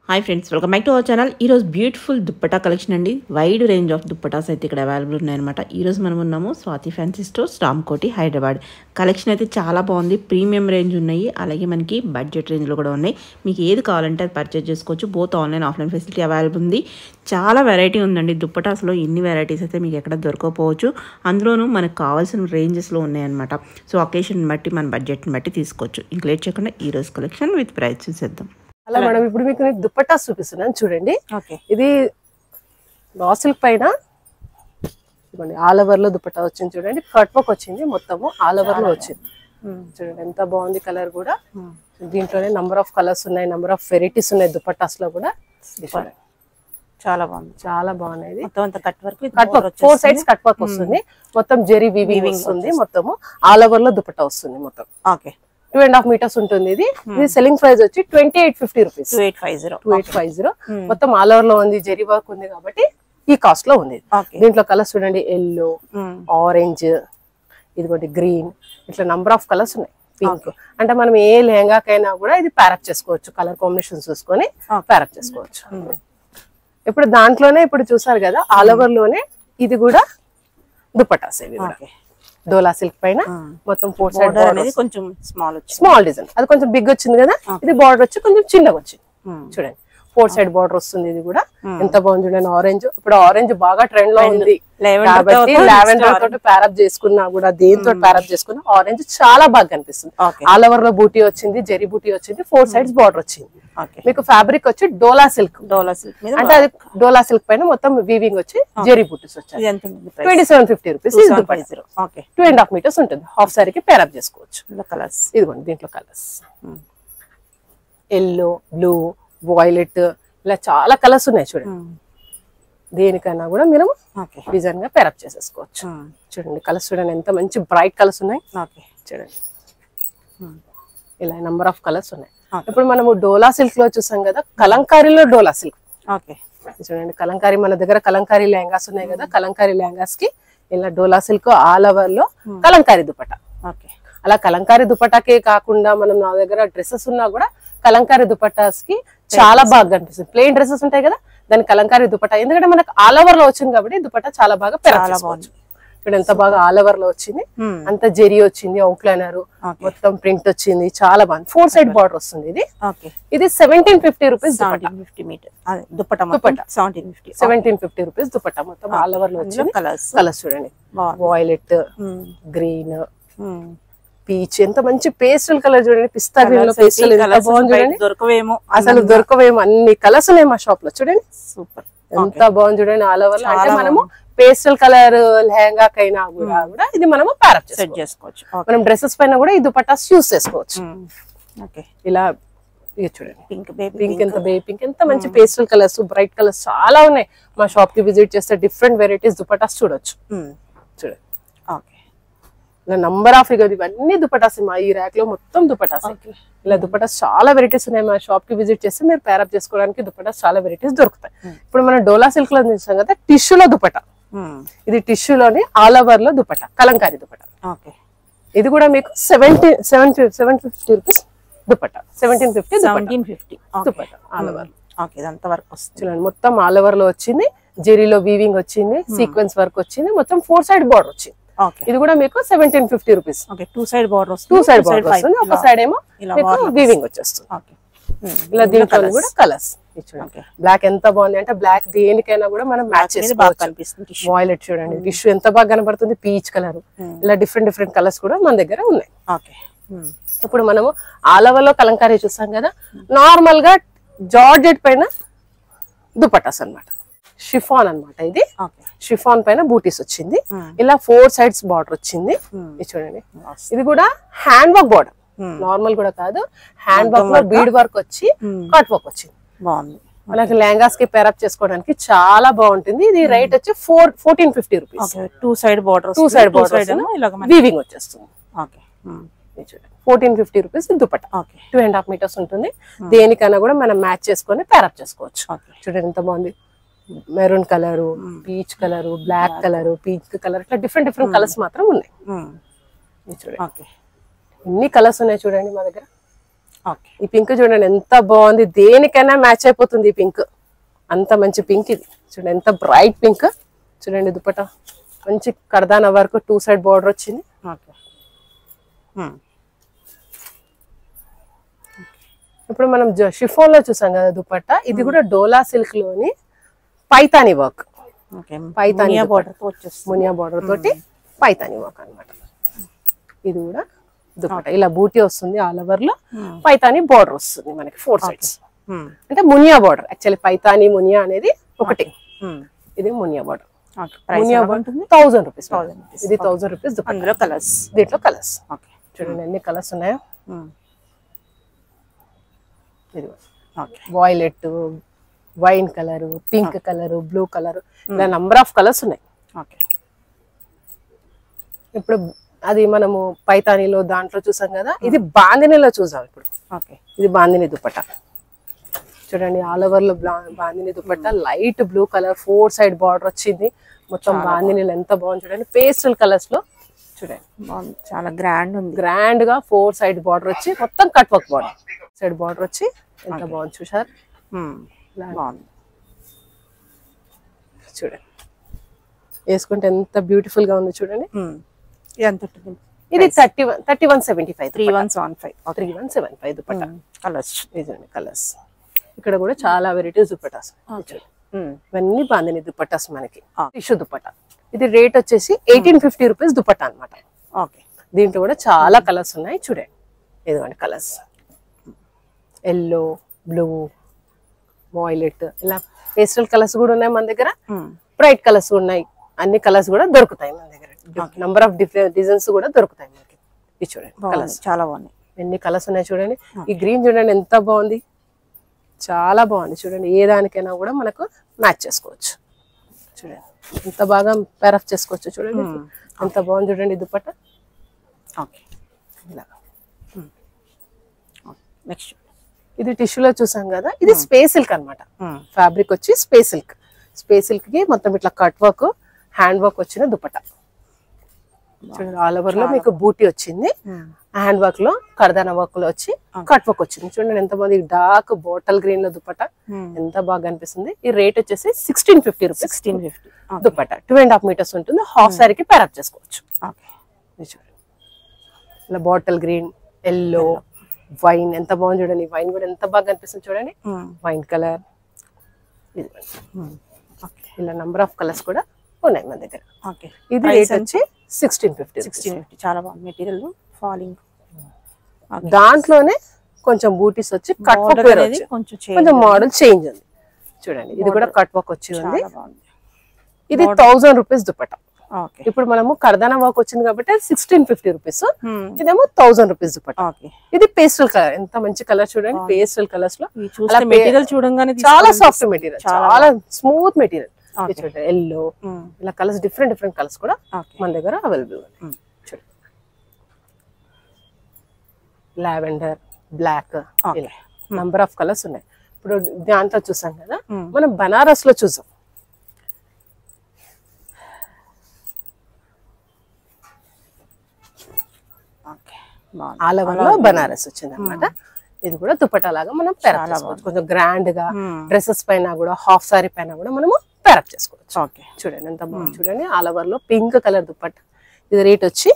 Hi friends, welcome back to our channel. ఈరోజు beautiful dupatta collection అండి. Wide range of dupattas అయితే ఇక్కడ అవైలబుల్ ఉన్నాయన్నమాట. ఈరోజు మనం ఉన్నాము Swathi fancy stores, Ramkoti, Hyderabad. Collection అయితే చాలా బాగుంది. ప్రీమియం రేంజ్ ఉన్నాయి, అలాగే మనకి బడ్జెట్ రేంజ్లో కూడా ఉన్నాయి. మీకు ఏది కావాలంటే అది పర్చేజ్ చేసుకోవచ్చు. Both online offline facility available ఉంది. చాలా వెరైటీ ఉందండి దుప్పటాస్లో. ఇన్ని వెరైటీస్ అయితే మీకు ఎక్కడ దొరకకపోవచ్చు. అందులోనూ మనకు కావాల్సిన రేంజెస్లో ఉన్నాయన్నమాట. సో అకేషన్ బట్టి మన బడ్జెట్ని బట్టి తీసుకోవచ్చు. ఇంక లేట్ చేయకుండా ఈరోజు కలెక్షన్ విత్ ప్రైస్ చూసేద్దాం. అలా మేడం ఇప్పుడు మీకు దుప్పట్టా చూపిస్తున్నాను చూడండి. ఇది రా సిల్క్ పైన ఆల్ ఓవర్ లో దుప్పట్టా వచ్చింది చూడండి. కట్ వర్క్ వచ్చింది, మొత్తము ఆల్ ఓవర్ లో వచ్చింది చూడండి. ఎంత బాగుంది కలర్ కూడా. దీంట్లోనే నంబర్ ఆఫ్ కలర్స్ ఉన్నాయి, నంబర్ ఆఫ్ వెరైటీస్ ఉన్నాయి దుప్పట్టాస్ లో కూడా. చాలా బాగుంది, చాలా బాగున్నాయి. Cut work 4 sides cut work వస్తుంది, మొత్తం జెరీ వీవింగ్ వస్తుంది, మొత్తము ఆల్ ఓవర్ లో దుప్పట్టా వస్తుంది మొత్తం. ఓకే, 2.5 meters ఉంటుంది. ఇది సెల్లింగ్ ప్రైస్ వచ్చి 2850 రూపీస్. 2850 మొత్తం ఆల్ ఓవర్ లో ఉంది, జెరీ వర్క్ ఉంది కాబట్టి ఈ కాస్ట్ లో ఉంది. దీంట్లో కలర్స్ చూడండి, ఎల్లో, ఆరెంజ్, ఇదిగోటి గ్రీన్, ఇట్లా నంబర్ ఆఫ్ కలర్స్ ఉన్నాయి. పింక్ అంటే మనం ఏ లెహంగాకైనా కూడా ఇది ప్యారప్ చేసుకోవచ్చు, కలర్ కాంబినేషన్ చూసుకొని ప్యారప్ చేసుకోవచ్చు. ఇప్పుడు దాంట్లోనే ఇప్పుడు చూసారు కదా ఆల్ ఓవర్ లోనే ఇది కూడా దుపట్టాస్. ఇవి డోలా సిల్క్ పైన మొత్తం 4 సైడ్ అనేది కొంచెం స్మాల్ డిజైన్, అది కొంచెం బిగ్ వచ్చింది కదా. ఇది బార్డర్ వచ్చి కొంచెం చిన్నగా వచ్చింది చూడండి. 4 సైడ్ బార్డర్ వస్తుంది. ఇది కూడా ఎంత బాగుంది చూడండి. ఆరెంజ్, ఇప్పుడు ఆరెంజ్ బాగా ట్రెండ్ లో ఉంది కాబట్టి లావెండర్ తోటి ప్యారప్ చేసుకున్నా కూడా, దేంతో ప్యారప్ చేసుకున్నా ఆరెంజ్ చాలా బాగా కనిపిస్తుంది. ఆల్ ఓవర్ లో బూటీ వచ్చింది, జెరీ బూటీ వచ్చింది, 4 సైడ్స్ బార్డర్ వచ్చింది. మీకు ఫ్యాబ్రిక్ వచ్చి డోలా సిల్క్ అంటే అది డోలా సిల్క్ పైన మొత్తం వీవింగ్ వచ్చి జెరీ బూటీస్ వచ్చాయి. 2750 రూపీస్. 2.5 meters ఉంటుంది. హాఫ్ సారీకి ప్యారప్ చేసుకోవచ్చు. కలర్స్ ఇదిగోండి, దీంట్లో కలర్స్ ఎల్లో, బ్లూ, వైలెట్, ఇలా చాలా కలర్స్ ఉన్నాయి చూడండి. దేనికైనా కూడా మీరు డిజైన్ గా ప్యారప్ చేసేసుకోవచ్చు. చూడండి కలర్స్ చూడండి, ఎంత మంచి బ్రైట్ కలర్స్ ఉన్నాయి చూడండి. ఇలా నంబర్ ఆఫ్ కలర్స్ ఉన్నాయి. ఇప్పుడు మనము డోలా సిల్క్ లో చూసాం కదా, కలంకారీలో డోలా సిల్క్ చూడండి. కలంకారీ మన దగ్గర కలంకారీ లెహంగాస్ ఉన్నాయి కదా, కలంకారీ లెహంగాస్ కి ఇలా డోలా సిల్క్ ఆల్ ఓవర్ లో కలంకారీ దుపట్టా. అలా కలంకారీ దుపట్టాకే కాకుండా మనం నా దగ్గర డ్రెస్సెస్ ఉన్నా కూడా కలంకారీ దుపట్టాస్ కి చాలా బాగా కనిపిస్తుంది. ప్లెయిన్ డ్రెస్సెస్ ఉంటాయి కదా, దాని కలంకారీ దుపట్టా, ఎందుకంటే మనకు ఆల్ ఓవర్ లో వచ్చింది కాబట్టి దుపట్టా చాలా బాగా పెరగచ్చు. ఇక్కడ ఎంత బాగా ఆల్ ఓవర్ లో వచ్చింది, అంత జెరీ వచ్చింది, అవుట్ లైనర్ మొత్తం ప్రింట్ వచ్చింది, చాలా బాగుంది. 4 సైడ్ బార్డర్ వస్తుంది. ఇది 1750 రూపీస్ దుపట్టా. 1750 రూపీస్ దుపట్టా మొత్తం ఆల్ ఓవర్ లో వచ్చింది. కలర్స్ చూడండి, వైలెట్, గ్రీన్, పీచ్, ఎంత మంచి పేస్టల్ కలర్ చూడండి. పిస్తా గ్రీన్ లో పేస్టల్ ఎంత బాగుంది చూడండి. అసలు దొరకవేమో, అన్ని కలర్స్ ఉన్నాయి మా షాప్ లో చూడండి. సూపర్, ఎంత బాగుంది చూడండి. ఆల్ ఓవర్ లో అంటే మనము పేస్టల్ కలర్ లెహంగాకైనా కూడా ఇది మనము ప్యారప్ చేసుకోవచ్చు. మనం డ్రెస్సెస్ పైన కూడా ఈ దుపట్టాస్ యూస్ చేసుకోవచ్చు. ఇలా ఇది చూడండి, పింక్, ఎంత బేబీ పింక్, ఎంత మంచి పేస్టల్ కలర్స్, బ్రైట్ కలర్స్ చాలా ఉన్నాయి. మా షాప్ కి విజిట్ చేస్తే డిఫరెంట్ వెరైటీస్ దుపట్టాస్ చూడొచ్చు. చూడండి నంబర్ ఆఫ్ ఇవన్నీ దుపట్టాస్. మా ఈ ర్యాక్ లో మొత్తం దుపట్టాస్. ఇలా దుపట్టాస్ చాలా వెరైటీస్ ఉన్నాయి. మా షాప్ కి విజిట్ చేస్తే మీరు ప్యారప్ చేసుకోవడానికి దుపట్టాస్ చాలా వెరైటీస్ దొరుకుతాయి. ఇప్పుడు మనం డోలా సిల్క్ లో చూసాం కదా, టిష్యూలో దుపట్టా. ఇది టిష్యూలోని ఆల్ ఓవర్ లో దుపట్టా, కలంకారీ దుపట్టా. ఇది కూడా మీకు 750 rupees dupatta. 1750 dupatta all over. చూడండి మొత్తం ఆల్ ఓవర్ లో వచ్చింది, జెరీలో వీవింగ్ వచ్చింది, సీక్వెన్స్ వర్క్ వచ్చింది, మొత్తం 4 సైడ్ బార్డర్ వచ్చింది. ఇది కూడా మీకు 1750 రూపీస్. 2 సైడ్ బార్డర్ వస్తుంది, ఒక సైడ్ ఏమో వీవింగ్ వచ్చేస్తుంది. ఇలా దీంట్లో కూడా కలర్స్ చూడండి. బ్లాక్ ఎంత బాగుంది అంటే, బ్లాక్ దేనికైనా కూడా మనం మ్యాచ్ చేసుకోవచ్చు. వైలెట్ చూడండి, టిష్యూ ఎంత బాగా కనబడుతుంది, పీచ్ కలర్, ఇలా డిఫరెంట్ కలర్స్ కూడా మన దగ్గర ఉన్నాయి. ఇప్పుడు మనము ఆల్ ఓవర్ లో కలంకారీ చూసాం కదా, నార్మల్ గా జార్జెట్ పైన దుపట్టాస్ అన్నమాట. షిఫాన్ అన్నమాట. ఇది షిఫాన్ పైన బూటీస్ వచ్చింది, ఇలా 4 సైడ్స్ బార్డర్ వచ్చింది. ఇది చూడండి, ఇది కూడా హ్యాండ్ వర్క్ బార్డర్, నార్మల్ కూడా కాదు, హ్యాండ్ వర్క్ లో బీడ్ వర్క్ వచ్చి కట్ వర్క్ వచ్చింది. బాగుంది. అలాగే లెహంగాస్ కి పేరప్ చేసుకోవడానికి చాలా బాగుంటుంది. ఇది రేట్ వచ్చి 1450 రూపీస్. 2 సైడ్ బార్డర్ వీవింగ్ వచ్చేస్తుంది. 1450 రూపీస్ దుపట్టా. 2.5 meters ఉంటుంది. దేనికైనా కూడా మనం మ్యాచ్ చేసుకొని పేరప్ చేసుకోవచ్చు. చూడండి ఎంత బాగుంది. Maroon colour, peach colour, black colour, pink colour, ఇట్లా డిఫరెంట్ కలర్స్ మాత్రం ఉన్నాయి. చూడండి ఎన్ని కలర్స్ ఉన్నాయి చూడండి మా దగ్గర. ఓకే. ఈ పింక్ చూడండి ఎంత బాగుంది, దేనికైనా మ్యాచ్ అయిపోతుంది ఈ పింక్, అంత మంచి పింక్ ఇది. చూడండి ఎంత బ్రైట్ పింక్. చూడండి దుపట్టా మంచి కర్దానా వరకు 2 సైడ్ బార్డర్ వచ్చింది. ఓకే. ఇప్పుడు మనం షిఫోన్ లో చూసాం కదా దుపట్టా, ఇది కూడా డోలా సిల్క్ లోని పైతాని వర్క్. పైతాని మునియా బార్డర్ తోటి పైతాని వర్క్ అన్నమాట. ఇది కూడా దుపట్టా ఇలా బూటీ వస్తుంది, ఆల్ ఓవర్ లో పైతాని బార్డర్ వస్తుంది మనకి 4 సైడ్స్. అంటే మునియా బార్డర్, యాక్చువల్లీ పైతాని మునియా అనేది ఒకటి. ఇది Muniya border. Muniya border 1000 rupees. ఇది 1000 రూపీస్. అందులో కలర్స్, దీంట్లో కలర్స్ చూడండి ఎన్ని కలర్స్ ఉన్నాయో. ఇది violet, wine colour, pink colour, blue colour, ఇలా నంబర్ ఆఫ్ కలర్స్ ఉన్నాయి. ఇప్పుడు అది మనము పైతానీలో దాంట్లో చూసాం కదా, ఇది బాందినీలో చూసాం ఇప్పుడు. ఇది బాందిని దుపట్టా చూడండి, ఆల్ ఓవర్ లో bandhani dupatta, light blue colour 4 side border వచ్చింది. మొత్తం బాందినీలు ఎంత బాగుంది చూడండి, పేస్టల్ కలర్స్ లో చూడండి, చాలా గ్రాండ్ ఉంది. గ్రాండ్ గా 4 సైడ్ బార్డర్ వచ్చి మొత్తం cut work border, side border వచ్చి ఎంత బాగుంది చూసారు. చూడండి వేసుకుంటే ఎంత బ్యూటిఫుల్ గా ఉంది చూడండి. ఇది 3175. 3175 దుపట్టా. కలర్స్ ఇక్కడ కూడా చాలా వెరైటీస్ దుపట్టాస్. ఇవన్నీ బాందిని దుపట్టాస్ మనకి. టిష్యూ దుపట్టా, ఇది రేట్ వచ్చేసి 1850 రూపీస్ దుపట్టా అనమాట. దీంట్లో కూడా చాలా కలర్స్ ఉన్నాయి చూడండి. ఇదిగోండి కలర్స్, ఎల్లో, బ్లూ, వాయిలెట్, ఇలా పేస్టల్ కలర్స్ కూడా ఉన్నాయి మన దగ్గర, బ్రైట్ కలర్స్ ఉన్నాయి. అన్ని కలర్స్ కూడా దొరుకుతాయి మన దగ్గర. నంబర్ ఆఫ్ డిఫరెంట్ డిజైన్స్ కూడా దొరుకుతాయి మనకి. ఇది చూడండి కలర్స్ చాలా బాగున్నాయి. ఎన్ని కలర్స్ ఉన్నాయి చూడండి. ఈ గ్రీన్ చూడండి ఎంత బాగుంది, చాలా బాగుంది చూడండి. ఏ దానికైనా కూడా మనకు మ్యాచ్ చేసుకోవచ్చు. చూడండి ఎంత బాగా పేరఫ్ చేసుకోవచ్చు చూడండి, ఎంత బాగుంది చూడండి దుపట్టా. నెక్స్ట్ ఇది టిష్యూలో చూసాం కదా, ఇది స్పేస్ సిల్క్ అనమాట. ఫ్యాబ్రిక్ వచ్చి స్పేస్ సిల్క్. స్పేస్ సిల్క్ కి మొత్తం ఇట్లా కట్ వర్క్, హ్యాండ్ వర్క్ వచ్చిన దుపట్టా చూడండి. ఆల్ ఓవర్ లో మీకు బూటీ వచ్చింది, హ్యాండ్ వర్క్ లో కర్దానా వర్క్ లో వచ్చి కట్ వర్క్ వచ్చింది చూడండి. ఎంత బాగుంది, డార్క్ బాటిల్ గ్రీన్ లో దుపట్టా ఎంత బాగా అనిపిస్తుంది. ఈ రేట్ వచ్చేసి 1650 రూపీస్. 1650 దుపట్టా 2.5 మీటర్స్ ఉంటుంది. హాఫ్ సారీకి ప్యారప్ చేసుకోవచ్చు. ఇలా బాటిల్ గ్రీన్, ఎల్లో, వైన్ ఎంత బాగుంది చూడండి. వైన్ కూడా ఎంత బాగా అనిపిస్తుంది చూడండి, వైన్ కలర్. ఇలా నంబర్ ఆఫ్ కలర్స్ కూడా ఉన్నాయి మన దగ్గర. ఇది రేట్ వచ్చి 1650. చాలా బాగుంది మెటీరియల్, ఫాలింగ్. దాంట్లోనే కొంచెం బూటీస్ వచ్చి కట్ వర్క్ కొంచెం మోడల్ చేంజ్ ఉంది చూడండి. ఇది కూడా కట్ వర్క్ వచ్చి ఉంది. ఇది 1000 రూపీస్ దుపట్టా. ఇప్పుడు మనము కర్దానా వర్క్ వచ్చింది కాబట్టి 1650 రూపీస్. ఇదేమో 1000 రూపీస్ దుపట్టా. ఇది పేస్టల్ కలర్, ఎంత మంచి కలర్ చూడండి. పేస్టల్ కలర్స్ లో మెటీరియల్ చూడంగానే చాలా సాఫ్ట్ మెటీరియల్, చాలా స్మూత్ మెటీరియల్. ఎల్లో, ఇలా కలర్స్ డిఫరెంట్ కలర్స్ కూడా మన దగ్గర అవైలబుల్ ఉంది. Lavender, black, number of colours ఉన్నాయి. ఇప్పుడు దాంట్లో చూసాం కదా, మనం బనారస్ లో చూసాం. ఆల్ ఓవర్ లో బనారస్ వచ్చింది అనమాట. ఇది కూడా దుపట్టా లాగా మనం పేరప్ చేసుకోవచ్చు. కొంచెం గ్రాండ్ గా డ్రెస్సెస్ పైన కూడా, హాఫ్ సారీ పైన కూడా మనము పేరప్ చేసుకోవచ్చు. చూడండి ఎంత బాగుంది చూడండి. ఆల్ ఓవర్ లో పింక్ కలర్ దుపట్టా. ఇది రేట్ వచ్చి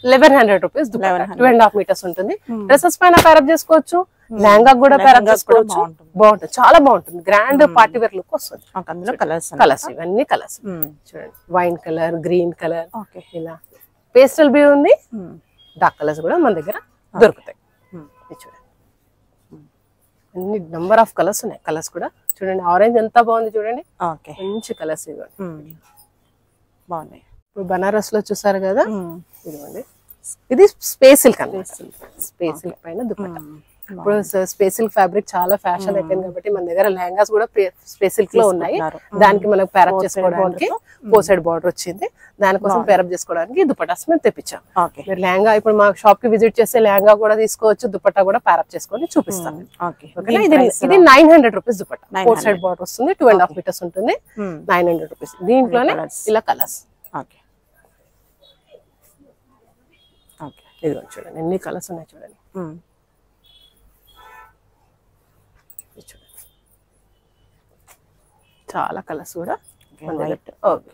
1100 రూపీస్. 2.5 మీటర్స్ ఉంటుంది. డ్రెస్సెస్ పైన పేరప్ చేసుకోవచ్చు, లెహంగా కూడా పేరప్ చేసుకోవచ్చు. బాగుంటుంది, చాలా బాగుంటుంది. గ్రాండ్ పార్టీ వేర్ లుక్ వస్తుంది. అందులో కలర్స్ ఇవన్నీ కలర్స్ చూడండి. వైన్ కలర్, గ్రీన్ కలర్, ఇలా పేస్టల్ బి ఉంది. డార్క్ కలర్స్ కూడా మన దగ్గర దొరుకుతాయి. చూడండి అన్ని నంబర్ ఆఫ్ కలర్స్ ఉన్నాయి. కలర్స్ కూడా చూడండి. ఆరెంజ్ ఎంత బాగుంది చూడండి, మంచి కలర్స్ ఇవ్వండి, బాగున్నాయి. ఇప్పుడు బనారస్ లో చూసారు కదా, ఇదిగోండి. ఇది స్పేస్ సిల్క్ అన్నమాట. స్పేస్ సిల్క్ పైన దుపట్టా. ఇప్పుడు స్పేస్ సిల్క్ ఫ్యాబ్రిక్ చాలా ఫ్యాషన్ అయిపోయింది కాబట్టి మన దగ్గర లెహంగాస్ కూడా స్పేస్ సిల్క్ లో ఉన్నాయి. దానికి మనం పేరప్ చేసుకోవడానికి 4 సైడ్ బార్డర్ వచ్చింది. దానికోసం పేరప్ చేసుకోవడానికి దుపట్టాస్ మేము తెప్పించాం. మీరు లెహంగా ఇప్పుడు మా షాప్ కి విజిట్ చేస్తే లెహంగా కూడా తీసుకోవచ్చు, దుపట్టా కూడా పేరప్ చేసుకొని చూపిస్తాను. ఇది 900 రూపీస్ దుపట్టా. 4 సైడ్ బార్డర్ వస్తుంది, 2.5 మీటర్స్ ఉంటుంది. 900 రూపీస్. దీంట్లోనే ఇలా కలర్స్. ఇదిగో చూడండి ఎన్ని కలర్స్ ఉన్నాయి చూడండి. చూడండి చాలా కలర్స్ కూడా వైట్. ఓకే.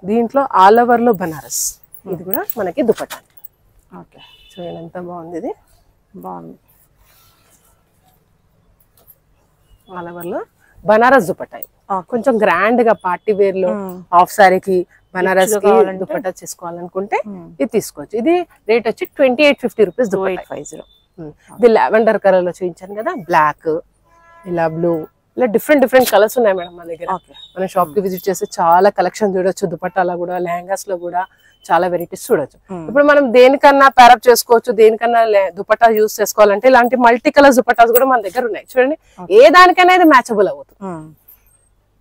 దీంట్లో ఆల్ ఓవర్ లో బనారస్, ఇది కూడా మనకి దుపట్టా. ఓకే చూడండి ఎంత బాగుంది, ఇది బాగుంది. ఆల్ ఓవర్ లో బనారస్ దుపట్టా. కొంచెం గ్రాండ్ గా పార్టీ వేర్ లో హాఫ్ సారీకి బనారస్ కి దుపట్టా చేసుకోవాలనుకుంటే ఇది తీసుకోవచ్చు. ఇది రేట్ వచ్చి 2850 రూపీస్ దుపట్టా. 2850. ఇది లావెండర్ కలర్ లో చూపించాను కదా, బ్లాక్, ఇలా బ్లూ, ఇలా డిఫరెంట్ డిఫరెంట్ కలర్స్ ఉన్నాయి మేడం మన దగ్గర. మన షాప్ కి విజిట్ చేస్తే చాలా కలెక్షన్ చూడొచ్చు. దుపట్టాలో కూడా, లెహంగాస్ లో కూడా చాలా వెరైటీస్ చూడొచ్చు. ఇప్పుడు మనం దేనికన్నా ప్యారప్ చేసుకోవచ్చు, దేనికన్నా దుపట్టా యూస్ చేసుకోవాలంటే ఇలాంటి మల్టీ కలర్ దుపట్టాస్ కూడా మన దగ్గర ఉన్నాయి. చూడండి ఏ దానికైనా ఇది మ్యాచబుల్ అవుతుంది.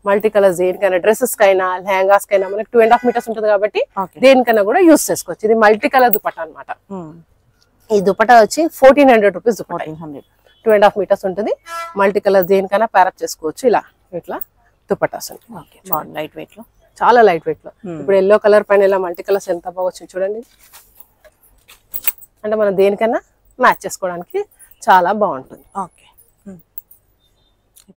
మల్టీ కలర్స్ దేనికైనా, డ్రెస్సెస్ కైనా లెహంగాస్ కైనా మనకి 2.5 మీటర్స్ ఉంటుంది కాబట్టి దేనికైనా కూడా యూస్ చేసుకోవచ్చు. ఇది మల్టీ కలర్ దుపట్టా అనమాట. ఈ దుపట్టా వచ్చి 1400 రూపీస్ దుపట్టా. 2.5 మీటర్స్ ఉంటుంది. మల్టీ కలర్ దేనికైనా ప్యారప్ చేసుకోవచ్చు. ఇలా ఇట్లా దుపట్టాస్ లైట్ వెయిట్ లో, చాలా లైట్ వెయిట్ లో. ఇప్పుడు ఎల్లో కలర్ పైన ఇలా మల్టీ కలర్స్ ఎంత బాగా వచ్చింది చూడండి. అంటే మనం దేనికైనా మ్యాచ్ చేసుకోవడానికి చాలా బాగుంటుంది. ఓకే